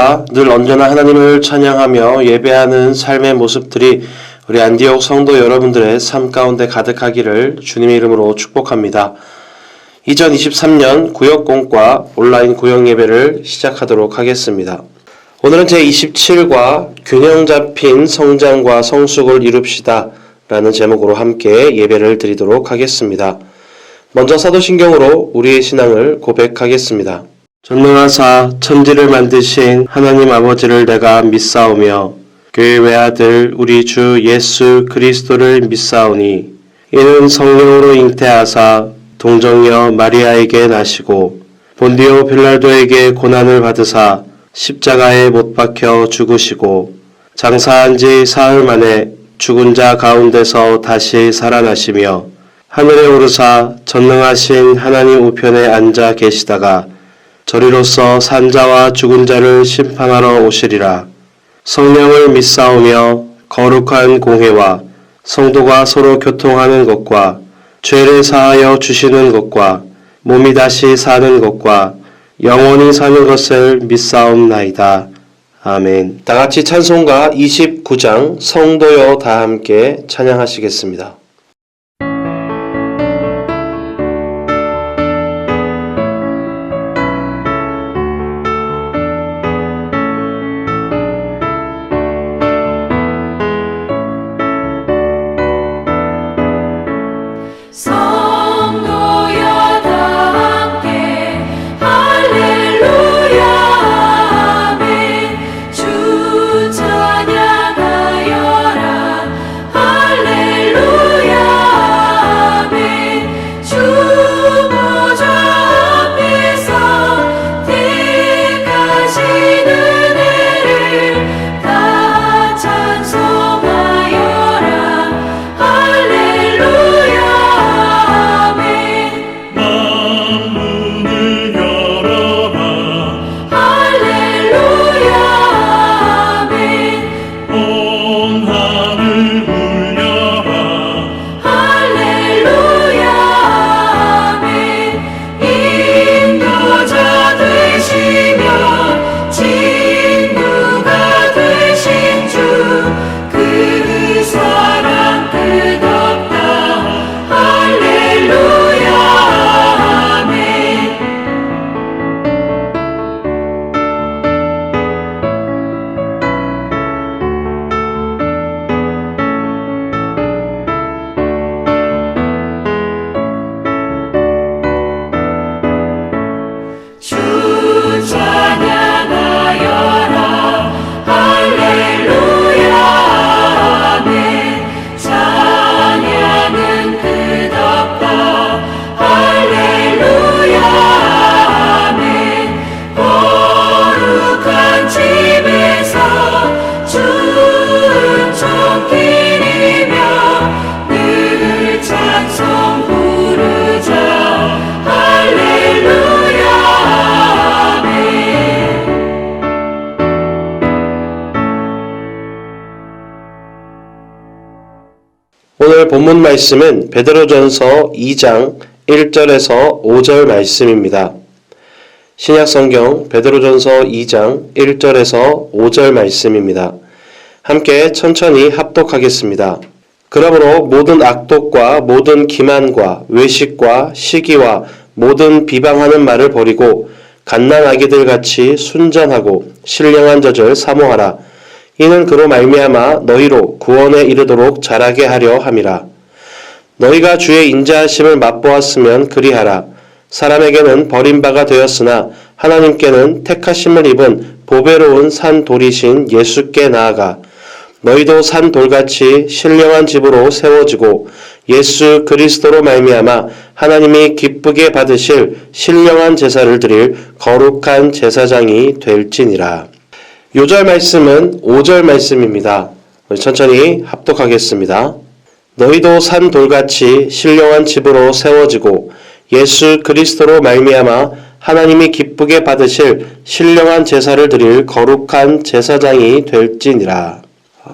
우리가 늘 언제나 하나님을 찬양하며 예배하는 삶의 모습들이 우리 안디옥 성도 여러분들의 삶 가운데 가득하기를 주님의 이름으로 축복합니다. 2023년 구역공과 온라인 구역예배를 시작하도록 하겠습니다. 오늘은 제27과 균형 잡힌 성장과 성숙을 이룹시다 라는 제목으로 함께 예배를 드리도록 하겠습니다. 먼저 사도신경으로 우리의 신앙을 고백하겠습니다. 전능하사 천지를 만드신 하나님 아버지를 내가 믿사오며 그의 외아들 우리 주 예수 그리스도를 믿사오니 이는 성령으로 잉태하사 동정녀 마리아에게 나시고 본디오 빌라도에게 고난을 받으사 십자가에 못 박혀 죽으시고 장사한 지 사흘 만에 죽은 자 가운데서 다시 살아나시며 하늘에 오르사 전능하신 하나님 우편에 앉아 계시다가 저리로서 산자와 죽은 자를 심판하러 오시리라. 성령을 믿사오며 거룩한 공회와 성도가 서로 교통하는 것과 죄를 사하여 주시는 것과 몸이 다시 사는 것과 영원히 사는 것을 믿사옵나이다. 아멘. 다같이 찬송가 29장 성도여 다 함께 찬양하시겠습니다. 오늘 본문 말씀은 베드로전서 2장 1절에서 5절 말씀입니다. 신약성경 베드로전서 2장 1절에서 5절 말씀입니다. 함께 천천히 합독하겠습니다. 그러므로 모든 악독과 모든 기만과 외식과 시기와 모든 비방하는 말을 버리고 갓난아기들 같이 순전하고 신령한 젖을 사모하라. 이는 그로 말미암아 너희로 구원에 이르도록 자라게 하려 함이라. 너희가 주의 인자하심을 맛보았으면 그리하라. 사람에게는 버림바가 되었으나 하나님께는 택하심을 입은 보배로운 산 돌이신 예수께 나아가 너희도 산 돌같이 신령한 집으로 세워지고 예수 그리스도로 말미암아 하나님이 기쁘게 받으실 신령한 제사를 드릴 거룩한 제사장이 될지니라. 요절 말씀은 5절 말씀입니다. 천천히 합독하겠습니다. 너희도 산 돌같이 신령한 집으로 세워지고 예수 그리스도로 말미암아 하나님이 기쁘게 받으실 신령한 제사를 드릴 거룩한 제사장이 될지니라.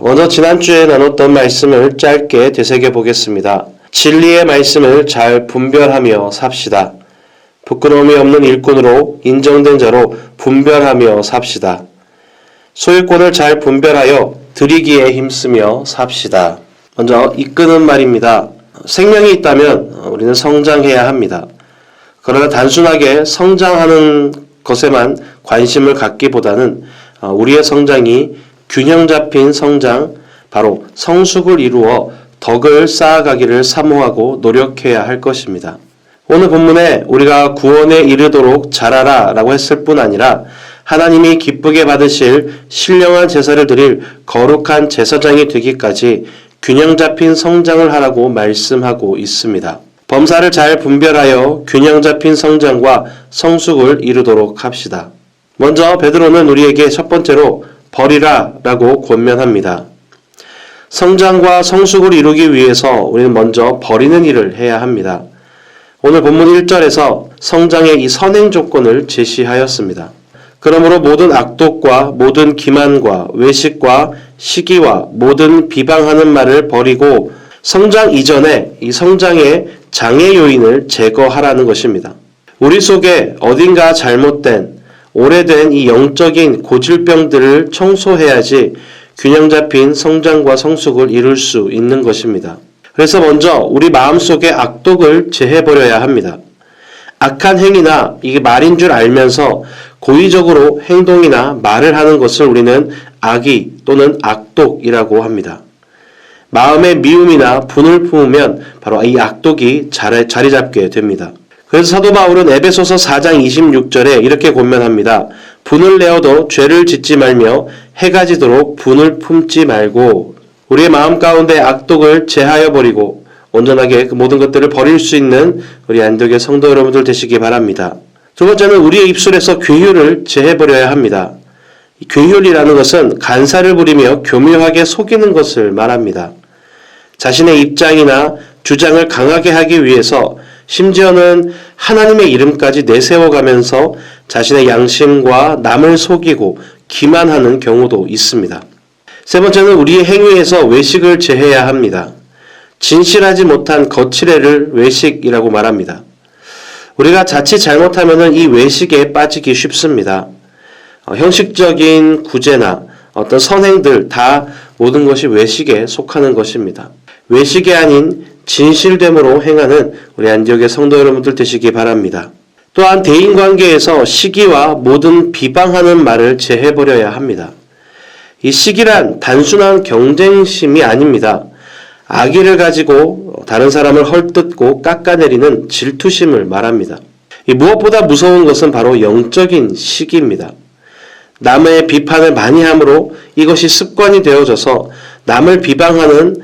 먼저 지난주에 나눴던 말씀을 짧게 되새겨 보겠습니다. 진리의 말씀을 잘 분별하며 삽시다. 부끄러움이 없는 일꾼으로 인정된 자로 분별하며 삽시다. 소유권을 잘 분별하여 드리기에 힘쓰며 삽시다. 먼저 이끄는 말입니다. 생명이 있다면 우리는 성장해야 합니다. 그러나 단순하게 성장하는 것에만 관심을 갖기보다는 우리의 성장이 균형 잡힌 성장, 바로 성숙을 이루어 덕을 쌓아가기를 사모하고 노력해야 할 것입니다. 오늘 본문에 우리가 구원에 이르도록 자라라 라고 했을 뿐 아니라 하나님이 기쁘게 받으실 신령한 제사를 드릴 거룩한 제사장이 되기까지 균형 잡힌 성장을 하라고 말씀하고 있습니다. 범사를 잘 분별하여 균형 잡힌 성장과 성숙을 이루도록 합시다. 먼저 베드로는 우리에게 첫 번째로 버리라 라고 권면합니다. 성장과 성숙을 이루기 위해서 우리는 먼저 버리는 일을 해야 합니다. 오늘 본문 1절에서 성장의 이 선행 조건을 제시하였습니다. 그러므로 모든 악독과 모든 기만과 외식과 시기와 모든 비방하는 말을 버리고 성장 이전에 이 성장의 장애 요인을 제거하라는 것입니다. 우리 속에 어딘가 잘못된 오래된 이 영적인 고질병들을 청소해야지 균형 잡힌 성장과 성숙을 이룰 수 있는 것입니다. 그래서 먼저 우리 마음속의 악독을 제해버려야 합니다. 악한 행위나 이게 말인 줄 알면서 고의적으로 행동이나 말을 하는 것을 우리는 악의 또는 악독이라고 합니다. 마음의 미움이나 분을 품으면 바로 이 악독이 자리 잡게 됩니다. 그래서 사도 바울은 에베소서 4장 26절에 이렇게 권면합니다. 분을 내어도 죄를 짓지 말며 해가 지도록 분을 품지 말고, 우리의 마음 가운데 악독을 제하여 버리고 온전하게 그 모든 것들을 버릴 수 있는 우리 안독의 성도 여러분들 되시기 바랍니다. 두 번째는 우리의 입술에서 괴휼을 제해버려야 합니다. 괴휼이라는 것은 간사를 부리며 교묘하게 속이는 것을 말합니다. 자신의 입장이나 주장을 강하게 하기 위해서 심지어는 하나님의 이름까지 내세워가면서 자신의 양심과 남을 속이고 기만하는 경우도 있습니다. 세 번째는 우리의 행위에서 외식을 제해야 합니다. 진실하지 못한 거칠애를 외식이라고 말합니다. 우리가 자칫 잘못하면 이 외식에 빠지기 쉽습니다. 형식적인 구제나 어떤 선행들 다 모든 것이 외식에 속하는 것입니다. 외식이 아닌 진실됨으로 행하는 우리 안디옥의 성도 여러분들 되시기 바랍니다. 또한 대인관계에서 시기와 모든 비방하는 말을 제해버려야 합니다. 이 시기란 단순한 경쟁심이 아닙니다. 악의를 가지고 다른 사람을 헐뜯고 깎아내리는 질투심을 말합니다. 이 무엇보다 무서운 것은 바로 영적인 시기입니다. 남의 비판을 많이 함으로 이것이 습관이 되어져서 남을 비방하는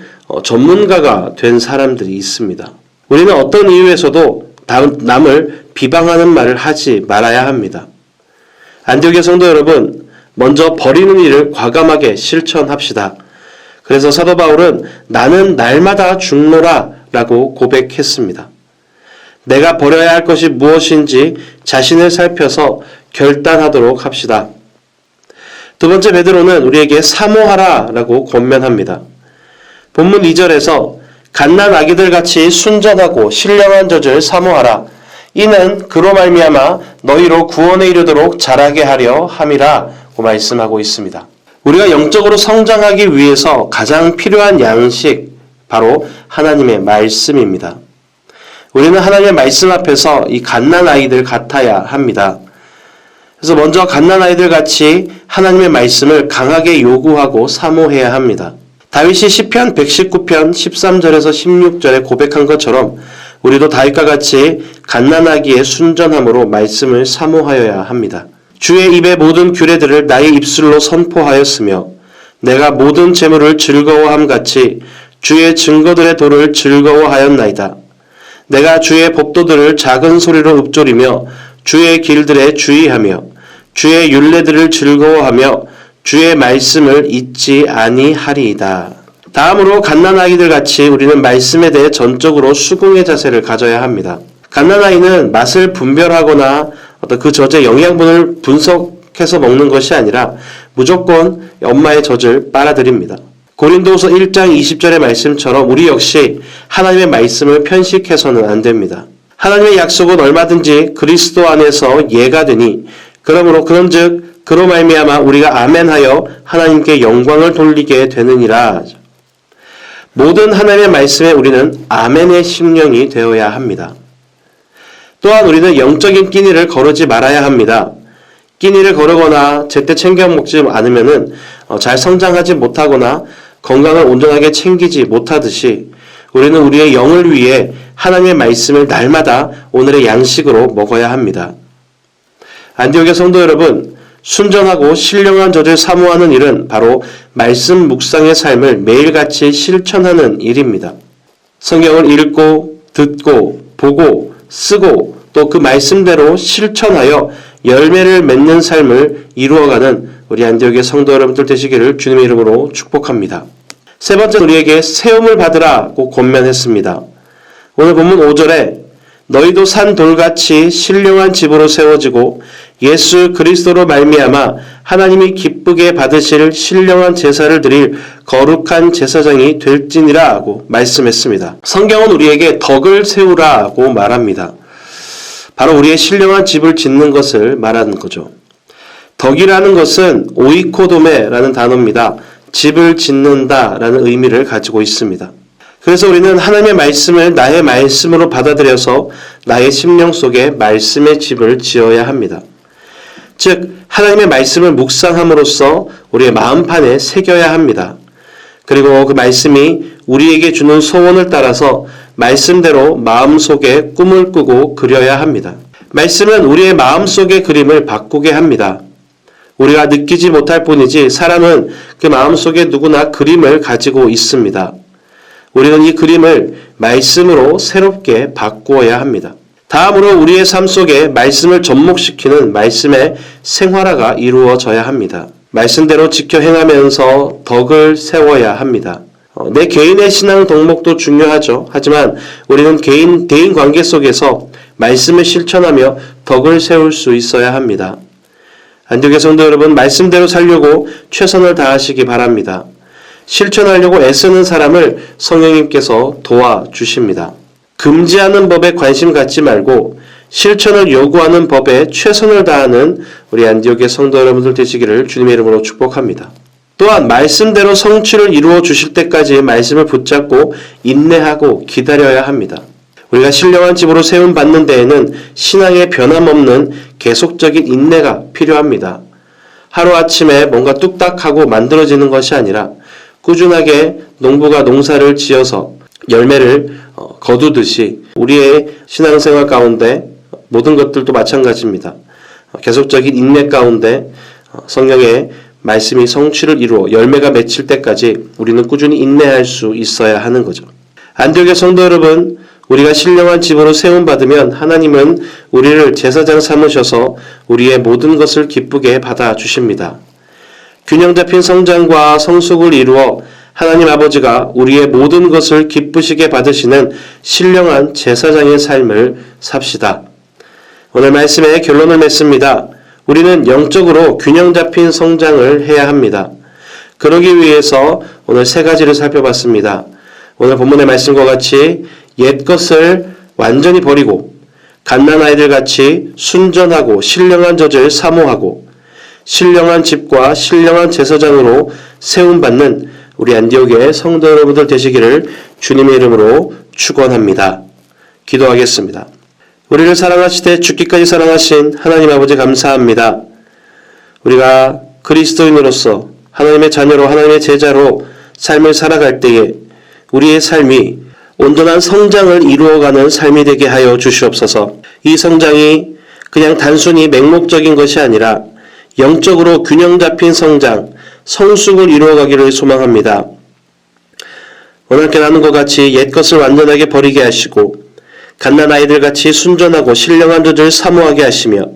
전문가가 된 사람들이 있습니다. 우리는 어떤 이유에서도 남을 비방하는 말을 하지 말아야 합니다. 안디옥의 성도 여러분, 먼저 버리는 일을 과감하게 실천합시다. 그래서 사도 바울은 나는 날마다 죽노라 라고 고백했습니다. 내가 버려야 할 것이 무엇인지 자신을 살펴서 결단하도록 합시다. 두 번째, 베드로는 우리에게 사모하라 라고 권면합니다. 본문 2절에서 갓난 아기들 같이 순전하고 신령한 젖을 사모하라. 이는 그로 말미암아 너희로 구원에 이르도록 자라게 하려 함이라 고 말씀하고 있습니다. 우리가 영적으로 성장하기 위해서 가장 필요한 양식, 바로 하나님의 말씀입니다. 우리는 하나님의 말씀 앞에서 이 갓난 아이들 같아야 합니다. 그래서 먼저 갓난 아이들 같이 하나님의 말씀을 강하게 요구하고 사모해야 합니다. 다윗이 시편 119편 13절에서 16절에 고백한 것처럼 우리도 다윗과 같이 갓난아기의 순전함으로 말씀을 사모하여야 합니다. 주의 입의 모든 규례들을 나의 입술로 선포하였으며 내가 모든 재물을 즐거워함 같이 주의 증거들의 도를 즐거워하였나이다. 내가 주의 법도들을 작은 소리로 읊조리며 주의 길들에 주의하며 주의 율례들을 즐거워하며 주의 말씀을 잊지 아니하리이다. 다음으로 갓난아이들 같이 우리는 말씀에 대해 전적으로 수긍의 자세를 가져야 합니다. 갓난아이는 맛을 분별하거나 어떤 그 젖의 영양분을 분석해서 먹는 것이 아니라 무조건 엄마의 젖을 빨아들입니다. 고린도후서 1장 20절의 말씀처럼 우리 역시 하나님의 말씀을 편식해서는 안 됩니다. 하나님의 약속은 얼마든지 그리스도 안에서 예가 되니 그러므로 그런즉 그로 말미암아 우리가 아멘하여 하나님께 영광을 돌리게 되느니라. 모든 하나님의 말씀에 우리는 아멘의 심령이 되어야 합니다. 또한 우리는 영적인 끼니를 거르지 말아야 합니다. 끼니를 거르거나 제때 챙겨 먹지 않으면 잘 성장하지 못하거나 건강을 온전하게 챙기지 못하듯이 우리는 우리의 영을 위해 하나님의 말씀을 날마다 오늘의 양식으로 먹어야 합니다. 안디옥의 성도 여러분, 순전하고 신령한 젖을 사모하는 일은 바로 말씀 묵상의 삶을 매일같이 실천하는 일입니다. 성경을 읽고 듣고 보고 쓰고 또 그 말씀대로 실천하여 열매를 맺는 삶을 이루어가는 우리 안디옥의 성도 여러분들 되시기를 주님의 이름으로 축복합니다. 세 번째, 우리에게 세움을 받으라고 권면했습니다. 오늘 본문 5절에 너희도 산 돌같이 신령한 집으로 세워지고 예수 그리스도로 말미암아 하나님이 기쁘게 받으실 신령한 제사를 드릴 거룩한 제사장이 될지니라 하고 말씀했습니다. 성경은 우리에게 덕을 세우라고 말합니다. 바로 우리의 신령한 집을 짓는 것을 말하는 거죠. 덕이라는 것은 오이코도메라는 단어입니다. 집을 짓는다라는 의미를 가지고 있습니다. 그래서 우리는 하나님의 말씀을 나의 말씀으로 받아들여서 나의 심령 속에 말씀의 집을 지어야 합니다. 즉 하나님의 말씀을 묵상함으로써 우리의 마음판에 새겨야 합니다. 그리고 그 말씀이 우리에게 주는 소원을 따라서 말씀대로 마음속에 꿈을 꾸고 그려야 합니다. 말씀은 우리의 마음속의 그림을 바꾸게 합니다. 우리가 느끼지 못할 뿐이지 사람은 그 마음속에 누구나 그림을 가지고 있습니다. 우리는 이 그림을 말씀으로 새롭게 바꾸어야 합니다. 다음으로 우리의 삶 속에 말씀을 접목시키는 말씀의 생활화가 이루어져야 합니다. 말씀대로 지켜 행하면서 덕을 세워야 합니다. 내 개인의 신앙 덕목도 중요하죠. 하지만 우리는 대인 관계 속에서 말씀을 실천하며 덕을 세울 수 있어야 합니다. 안디옥의 성도 여러분, 말씀대로 살려고 최선을 다하시기 바랍니다. 실천하려고 애쓰는 사람을 성령님께서 도와주십니다. 금지하는 법에 관심 갖지 말고 실천을 요구하는 법에 최선을 다하는 우리 안디옥의 성도 여러분들 되시기를 주님의 이름으로 축복합니다. 또한 말씀대로 성취를 이루어 주실 때까지 말씀을 붙잡고 인내하고 기다려야 합니다. 우리가 신령한 집으로 세움 받는 데에는 신앙의 변함없는 계속적인 인내가 필요합니다. 하루아침에 뭔가 뚝딱하고 만들어지는 것이 아니라 꾸준하게 농부가 농사를 지어서 열매를 거두듯이 우리의 신앙생활 가운데 모든 것들도 마찬가지입니다. 계속적인 인내 가운데 성령의 말씀이 성취를 이루어 열매가 맺힐 때까지 우리는 꾸준히 인내할 수 있어야 하는 거죠. 안디옥의 성도 여러분, 우리가 신령한 집으로 세움받으면 하나님은 우리를 제사장 삼으셔서 우리의 모든 것을 기쁘게 받아주십니다. 균형 잡힌 성장과 성숙을 이루어 하나님 아버지가 우리의 모든 것을 기쁘시게 받으시는 신령한 제사장의 삶을 삽시다. 오늘 말씀의 결론을 맺습니다. 우리는 영적으로 균형 잡힌 성장을 해야 합니다. 그러기 위해서 오늘 세 가지를 살펴봤습니다. 오늘 본문의 말씀과 같이 옛 것을 완전히 버리고 갓난아이들 같이 순전하고 신령한 젖을 사모하고 신령한 집과 신령한 제사장으로 세움받는 우리 안디옥의 성도 여러분들 되시기를 주님의 이름으로 축원합니다. 기도하겠습니다. 우리를 사랑하시되 죽기까지 사랑하신 하나님 아버지 감사합니다. 우리가 그리스도인으로서 하나님의 자녀로 하나님의 제자로 삶을 살아갈 때에 우리의 삶이 온전한 성장을 이루어가는 삶이 되게 하여 주시옵소서. 이 성장이 그냥 단순히 맹목적인 것이 아니라 영적으로 균형 잡힌 성장, 성숙을 이루어가기를 소망합니다. 오늘 깨닫는 것 같이 옛 것을 완전하게 버리게 하시고 갓난아이들 같이 순전하고 신령한 젖을 사모하게 하시며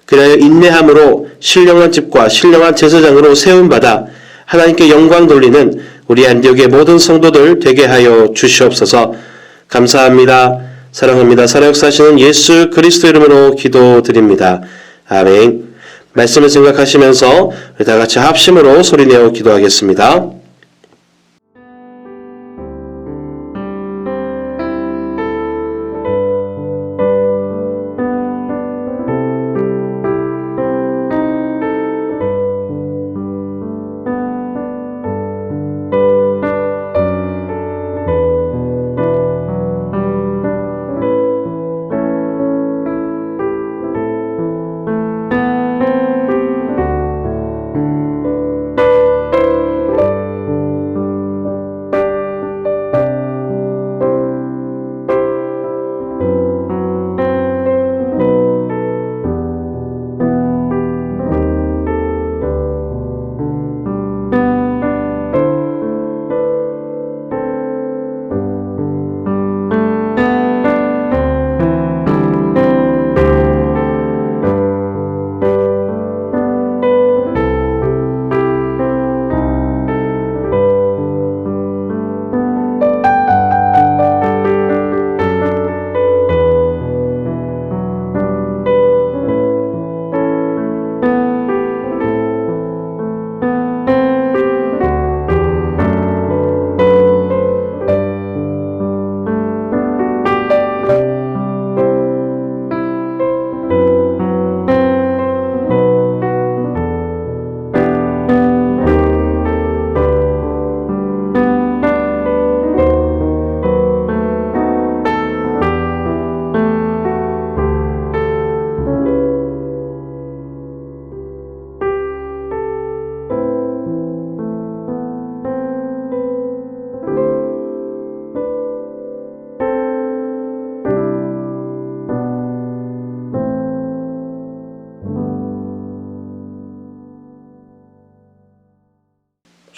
그리하여 인내함으로 신령한 집과 신령한 제사장으로 세움받아 하나님께 영광 돌리는 우리 안디옥의 모든 성도들 되게 하여 주시옵소서. 감사합니다. 사랑합니다. 살아역사하시는 예수 그리스도 이름으로 기도드립니다. 아멘. 말씀을 생각하시면서 다 같이 합심으로 소리내어 기도하겠습니다.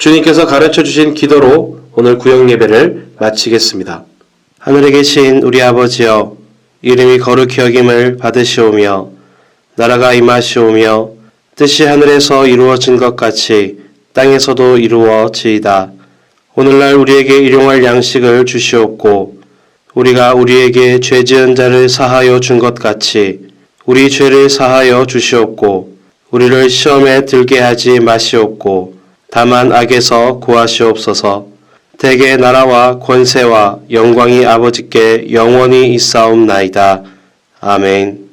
주님께서 가르쳐 주신 기도로 오늘 구역 예배를 마치겠습니다. 하늘에 계신 우리 아버지여, 이름이 거룩히 여김을 받으시오며 나라가 임하시오며 뜻이 하늘에서 이루어진 것 같이 땅에서도 이루어지이다. 오늘날 우리에게 일용할 양식을 주시옵고 우리가 우리에게 죄 지은 자를 사하여 준 것 같이 우리 죄를 사하여 주시옵고 우리를 시험에 들게 하지 마시옵고 다만 악에서 구하시옵소서. 대개 나라와 권세와 영광이 아버지께 영원히 있사옵나이다. 아멘.